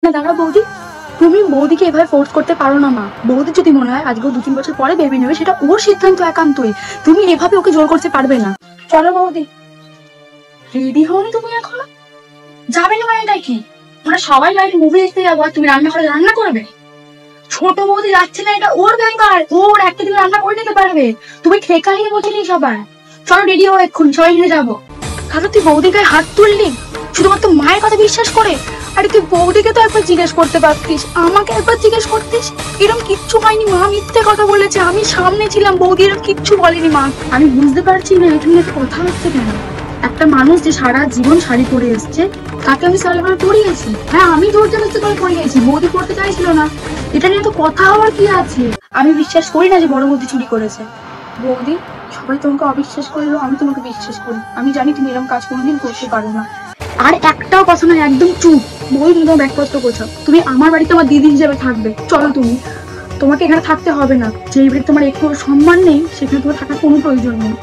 না দাঁড়া বৌদি, তুমি বৌদিকে এভাবে ফোর্স করতে পারো না মা। বৌদি যদি মনে হয় আজকে 2-3 বছর পরে বেবি নেবে, সেটা ওর সিদ্ধান্ত একান্তই। তুমি এভাবে ওকে জোর করতে পারবে না। চলো বৌদি। রেডি হওনি তুমি এখনো? যাবে না মানে কি? আমরা সবাই লাইট মুভি দেখতে যাবো আর তুমি রান্নাঘরে রান্না করবে? ছোট বৌদি যাচ্ছে না, এটা ওর ব্যাপার। ওর একটা দিন রান্না করে নিতে পারবে। তুমি ঠেকা নিয়ে বসে সবাই। চলো রেডি হও এক্ষুনি, সবাই মিলে যাবো। তাহলে তুই বৌদির গায়ে হাত তুললি শুধুমাত্র মায়ের কথা বিশ্বাস করে? আরে তুই বৌদিকে তো একবার জিজ্ঞেস করতে পারতিস, আমাকে একবার জিজ্ঞেস করতিস। এরকম কিচ্ছু হয়নি মা, মিথ্যে কথা বলেছে। আমি সামনে ছিলাম, বৌদি এরকম কিচ্ছু বলেনি মা। আমি বুঝতে পারছি না এখানে একটা কথা হচ্ছে কেন। একটা মানুষ যে সারা জীবন শাড়ি পরে এসছে, তাকে আমি সালোয়ার পরিয়েছি। হ্যাঁ, আমি জোর জবরদস্তি করে পরিয়েছি, বৌদি পড়তে চাইছিল না। এটা নিয়ে তো কথা হওয়ার কি আছে? আমি বিশ্বাস করি না যে বড় বৌদি চুরি করেছে। বৌদি, সবাই তোমাকে অবিশ্বাস করলো, আমি তোমাকে বিশ্বাস করি। আমি জানি তুমি এরকম কাজ কোনোদিন করতে পারো না। আর একটাও কথা নয়, একদম চুপ। বই তুমি তোমার ব্যাগপত্র গোছাও। তুমি আমার বাড়িতে আমার দিদি হিসেবে থাকবে। চলো তুমি। তোমাকে এখানে থাকতে হবে না। যেই বাড়ি তোমার একটু সম্মান নেই, সেখানে তোমার থাকার কোনো প্রয়োজন নেই।